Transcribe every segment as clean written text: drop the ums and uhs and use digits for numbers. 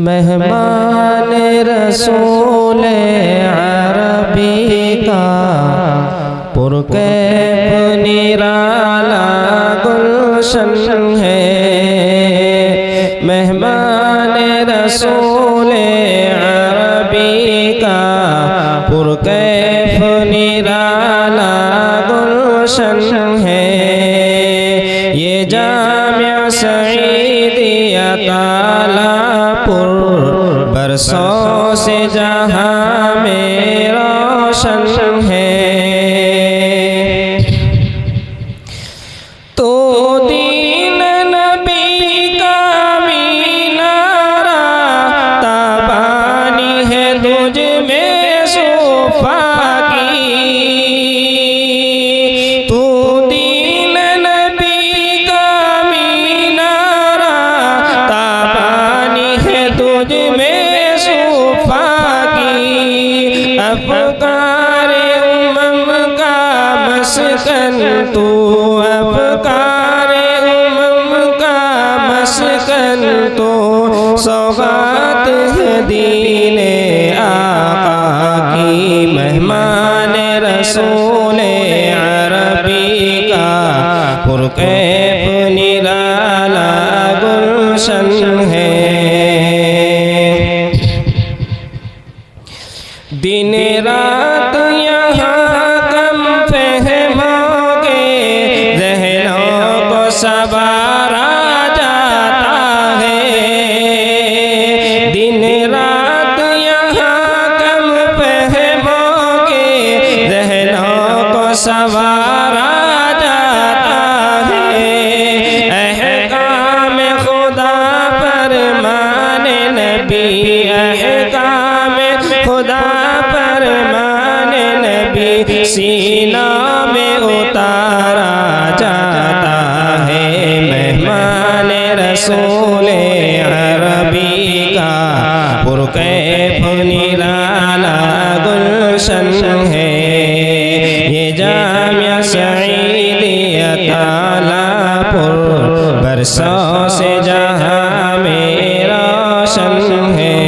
मेहमान रसूल अरबी का पुरकैफ निराला गुलशन है। मेहमान रसूल अरबी का पुरकैफ निराला गुलशन है। ये जामिया सईदिया तालापुर बरसों से जहाँ में रोशन है। तो दीन नबी का मीनारा ताबानी है तुझ में सोफा की। तू दीन नबी का मीनारा ताबानी है तुझ में सोफा की। अफकार उमम का मस्कन तू, अफकार उमम का मस्कन तो सौगात है दीने आका की। मेहमान रसूल अरबी का पुरकैफ निराला गुलशन है। दिन रात यहाँ कम फहमोगे, ज़हनों को सवारा जाता है। दिन रात यहाँ कम फहमोगे, ज़हनों को सवारा जाता है। अहकाम खुदा पर माने नबी, अहकाम खुदा पर माने नबी सीना में उतारा जाता है। मेहमान रसूल अरबी का पुरकैफ निराला गुलशन है। ये जामिया सईदिया तालापुर बरसों से जहाँ में रोशन है।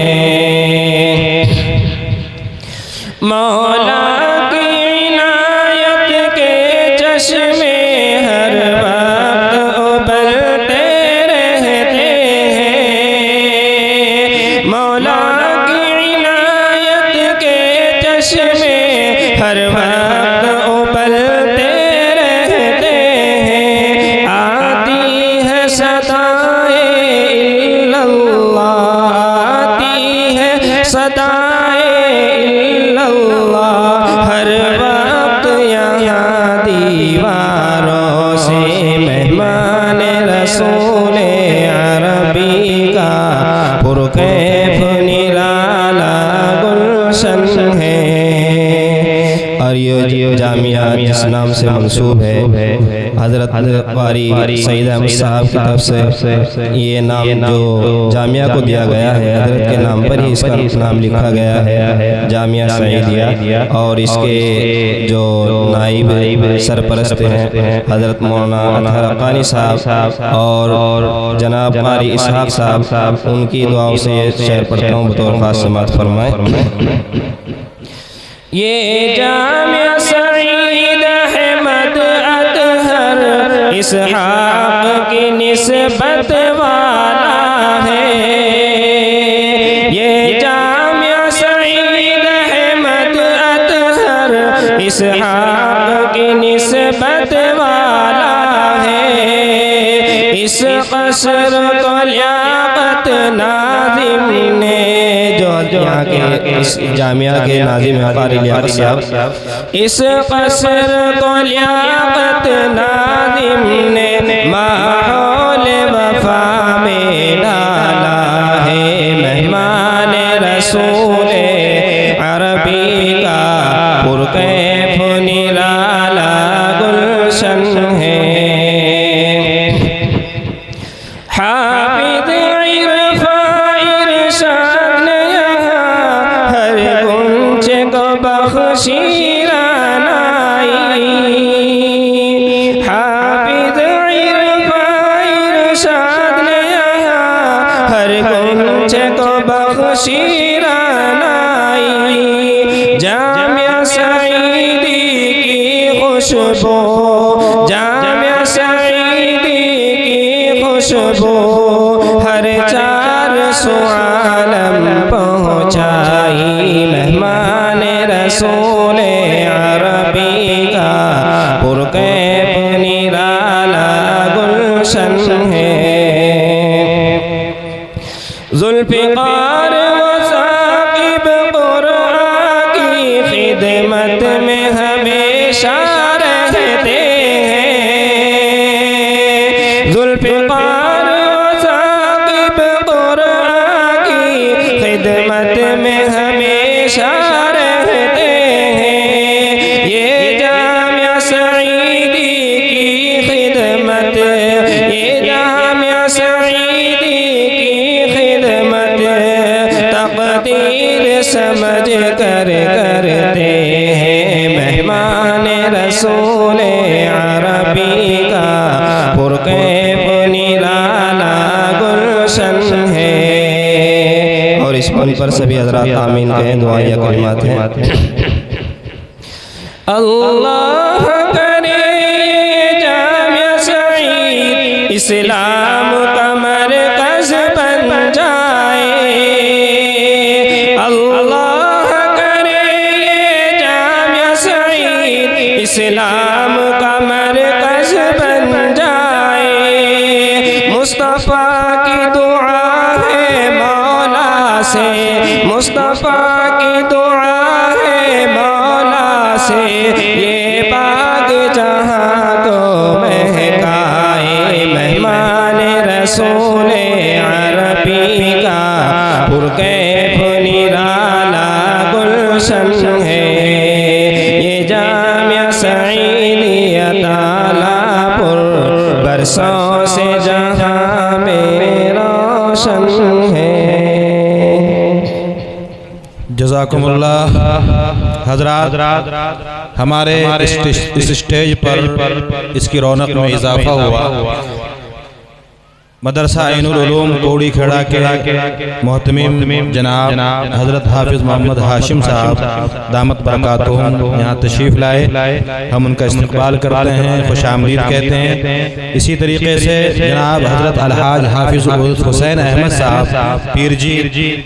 मौला की इनायत के चश्मे हर वक्त उबलते रहते हैं। मौला की इनायत के चश्मे हर वक्त उबलते रहते हैं। आती है सदाए इल्लल्लाह, आती है सदाए हर वक्त यहाँ दीवारों से। मेहमान रसूल अरबी का पुरकैफ निराला गुलशन है। और ये जामिया जिस नाम से मंसूब है हज़रत वारी सईद अहमद साहब की तरफ से ये नाम जो जामिया को दिया गया है, हज़रत के नाम पर ही इसका नाम लिखा गया है जामिया सईदिया। और इसके जो नाइब सरपरस्त हैं हज़रत मौलाना अतहर हक्कानी साहब और जनाब क़ारी इसहाक़ साहब, उनकी दुआओं से ये शेर पढ़ता हूँ, बतौर ख़ास समाअत फरमाएं। ये जामिया सईद अहमद अतहर इसहाक़ की निस्बत वाला है। ये जामिया सईद अहमद अतहर इसहाक़ की निस्बत वाला है। इस क़स्र को लियाक़त नाज़िम ने, जो यहाँ के इस जामिया के नाज़िम हैं क़ारी लियाक़त साहब, इस क़स्र को लियाक़त नाज़िम ने माहौल वफ़ा में डाला है। मेहमान रसूल अरबी का पुरकैफ निराला गुलशन है। हाफिज़ इरफ़ान इरशाद यहाँ हर गुंज को बख्शी रानाई। खुशबू, जामिया सईदी की खुशबू हर चार सुआलम पहुँचाई। मेहमान रसूल अरबी का पुरकैफ निराला गुलशन है। ज़ुल्फ़िकार व साक़िब क़ुरआन की खिदमत में हमेशा रहते हैं। ज़ुल्फ़िकार व साक़िब क़ुरआन की खिदमत में हमेशा रहते हैं। ये जामिया सईदी की खिदमत, ये जामिया सईदी की खिदमत तक़दीर समझ कर करते हैं। मेहमान रसूल अरबी का पुरकैफ निराला गुलशन है। और इस पल पर सभी हज़रात आमीन कहें, दुआएं या कलिमात हैं। अल्लाह करे जामिया सईद इस्लाम का मरकज़ बन जाए। अल्लाह करे जामिया सईद इस्लाम का मरकज़ बन जाए। मुस्तफ़ा की दुआ है मौला से, मुस्तफ़ा की दुआ है मौला से, ये बाग जहाँ को महकाए। मेहमान रसूल अरबी का पुरकैफ निराला गुलशन है। ये जामिया सईदिया तालापुर बरसों से जहाँ में रोशन है। जज़ाकुमुल्लाह। हज़रात, हमारे इस स्टेज पर इसकी रौनक में इजाफा हुआ। मदरसा ऐनुल उलूम कोड़ी खेड़ा के मोहतमीम जनाब हज़रत हाफिज़ मोहम्मद हाशिम साहब दामत बरकातुहुम यहाँ तशरीफ़ लाए। हम उनका इस्तक़बाल करते हैं, खुशामदीद कहते हैं। इसी तरीके से जनाब हज़रत अलहाज हाफिज़ हुसैन अहमद साहब पीर जी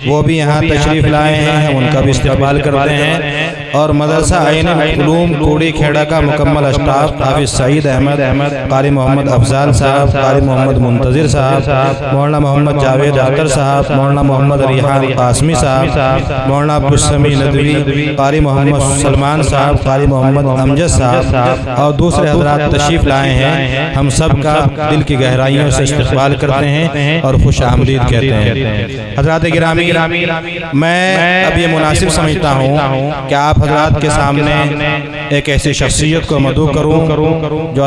वो भी यहाँ तशरीफ़ लाए हैं, हम उनका भी इस्तक़बाल करते हैं। और मदरसा ऐनुल उलूम कोड़ी खेड़ा का मुकम्मल स्टाफ हाफिज़ सईद अहमद, कारी मोहम्मद अफजाल साहब, कारी मोहम्मद मुंतज़िर साहब, मौलाना मोहम्मद जावेद अख्तर साहब, मौलाना मोहम्मद रिहान कासमी साहब, मौलाना अब्दुस्समी नदवी, कारी मोहम्मद सलमान साहब, कारी मोहम्मद अमजद साहब और दूसरे हज़रात तशरीफ़ लाए हैं। हम सब का दिल की गहराइयों से इस्तक़बाल करते हैं और खुश आमदीद कहते हैं। हज़रात गिरामी, मैं अब ये मुनासिब समझता हूँ कि आप हज़रात के सामने एक ऐसी शख्सियत को मदऊ करूँ जो